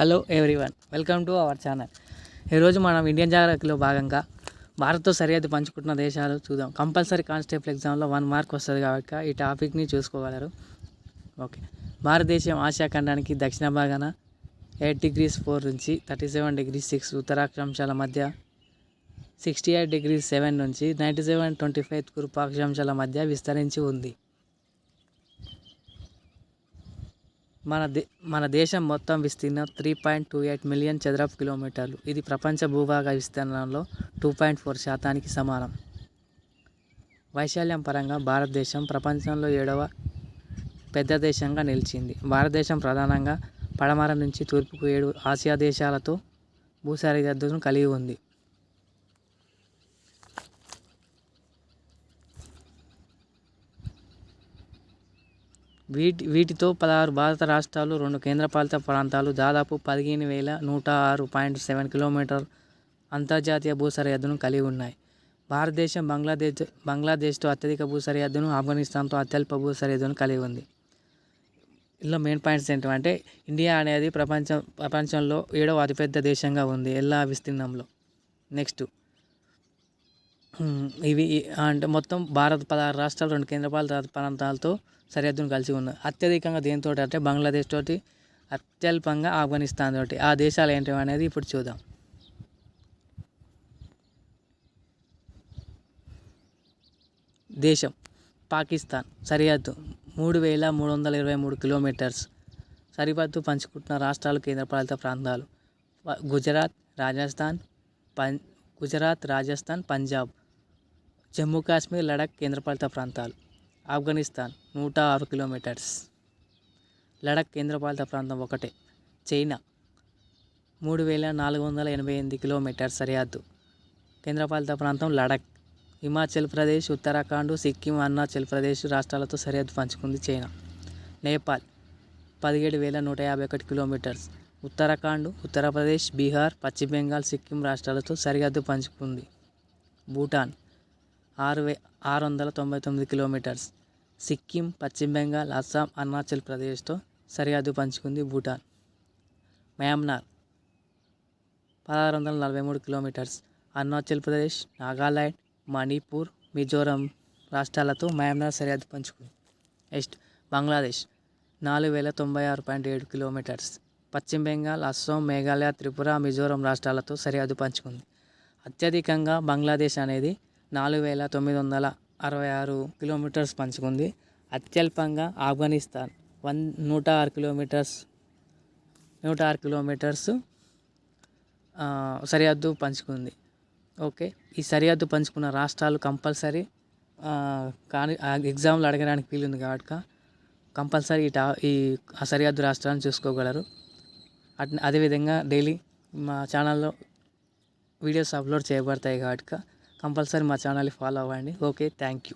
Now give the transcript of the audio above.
Hello everyone, welcome to our channel. ఈరోజు మనం Indian జాగ్రఫీలో భాగంగా భారత్తో సరిహద్దు పంచుకుంటున్న దేశాలు చూద్దాం. కంపల్సరీ కానిస్టేబుల్ ఎగ్జామ్లో 1 మార్క్ వస్తుంది కాబట్టి ఈ టాపిక్ని చూసుకోగలరు. ఓకే, భారతదేశం ఆసియా ఖండానికి దక్షిణ భాగాన 8°4 నుంచి 37°6 ఉత్తరాక్షాంశాల మధ్య, 68°7 నుంచి 97.25 తూర్పు అక్షాంశాల మధ్య విస్తరించి ఉంది. మన దేశం మొత్తం విస్తీర్ణం 3.28 మిలియన్ చదరపు కిలోమీటర్లు. ఇది ప్రపంచ భూభాగ విస్తీర్ణంలో 2.4% సమానం. వైశాల్యం పరంగా భారతదేశం ప్రపంచంలో 7వ పెద్ద దేశంగా నిలిచింది. భారతదేశం ప్రధానంగా పడమర నుంచి తూర్పుకు 7 ఆసియా దేశాలతో భూ సరిహద్దును కలిగి ఉంది. వీటితో 16 భారత రాష్ట్రాలు, 2 కేంద్రపాలిత ప్రాంతాలు, దాదాపు 15,106.7 కిలోమీటర్ అంతర్జాతీయ భూ సరిహద్దును కలిగి ఉన్నాయి. భారతదేశం బంగ్లాదేశ్తో అత్యధిక భూ సరిహద్దును, ఆఫ్ఘనిస్తాన్తో అత్యల్ప భూ సరిహద్దును కలిగి ఉంది. ఇలా మెయిన్ పాయింట్స్ ఏంటంటే ఇండియా అనేది ప్రపంచంలో 7వ అతిపెద్ద దేశంగా ఉంది ఎలా విస్తీర్ణంలో. నెక్స్ట్ ఇవి అంటే మొత్తం భారత్ 16 రాష్ట్రాలు, 2 కేంద్రపాలిత ప్రాంతాలతో సరిహద్దును కలిసి ఉన్నాయి. అత్యధికంగా దేనితో అంటే బంగ్లాదేశ్ తోటి, అత్యల్పంగా ఆఫ్ఘనిస్తాన్ తోటి. ఆ దేశాలు ఏంటి అనేది ఇప్పుడు చూద్దాం. దేశం పాకిస్తాన్ సరిహద్దు 3,323 కిలోమీటర్స్. సరిహద్దు పంచుకుంటున్న రాష్ట్రాలు, కేంద్రపాలిత ప్రాంతాలు గుజరాత్, రాజస్థాన్, పంజాబ్, జమ్మూ కాశ్మీర్, లడాక్ కేంద్రపాలిత ప్రాంతాలు. ఆఫ్ఘనిస్తాన్ 106 కిలోమీటర్స్. లడాక్ కేంద్రపాలిత ప్రాంతం ఒకటే. చైనా 3,488 కిలోమీటర్స్ సరిహద్దు. కేంద్రపాలిత ప్రాంతం లడాక్. హిమాచల్ ప్రదేశ్, ఉత్తరాఖండ్, సిక్కిం, అరుణాచల్ ప్రదేశ్ రాష్ట్రాలతో సరిహద్దు పంచుకుంది చైనా. నేపాల్ 17,151 కిలోమీటర్స్. ఉత్తరాఖండ్, ఉత్తరప్రదేశ్, బీహార్, పశ్చిమ బెంగాల్, సిక్కిం రాష్ట్రాలతో సరిహద్దు పంచుకుంది. భూటాన్ 699 కిలోమీటర్స్. సిక్కిం, పశ్చిమ బెంగాల్, అస్సాం, అరుణాచల్ ప్రదేశ్తో సరిహద్దు పంచుకుంది భూటాన్. Myanmar 1643 kilometres. అరుణాచల్ ప్రదేశ్, నాగాలాండ్, మణిపూర్, మిజోరం రాష్ట్రాలతో మయన్మార్ సరిహద్దు పంచుకుంది. Next Bangladesh 4,096.7 kilometres. పశ్చిమ బెంగాల్, అస్సాం, మేఘాలయ, త్రిపుర, మిజోరం రాష్ట్రాలతో సరిహద్దు పంచుకుంది. అత్యధికంగా బంగ్లాదేశ్ అనేది 4,966 కిలోమీటర్స్ పంచుకుంది. అత్యల్పంగా ఆఫ్ఘనిస్తాన్ 106 కిలోమీటర్స్ సరిహద్దు పంచుకుంది. ఓకే, ఈ సరిహద్దు పంచుకున్న రాష్ట్రాలు కంపల్సరీ కానీ ఎగ్జామ్లో అడగడానికి వీలుంది కాబట్టి కంపల్సరీ ఈ సరిహద్దు రాష్ట్రాలను చూసుకోగలరు. అదేవిధంగా డైలీ మా ఛానల్లో వీడియోస్ అప్లోడ్ చేయబడతాయి కాబట్టి కంపల్సరీ మా ఛానల్ని ఫాలో అవ్వండి. Okay, thank you.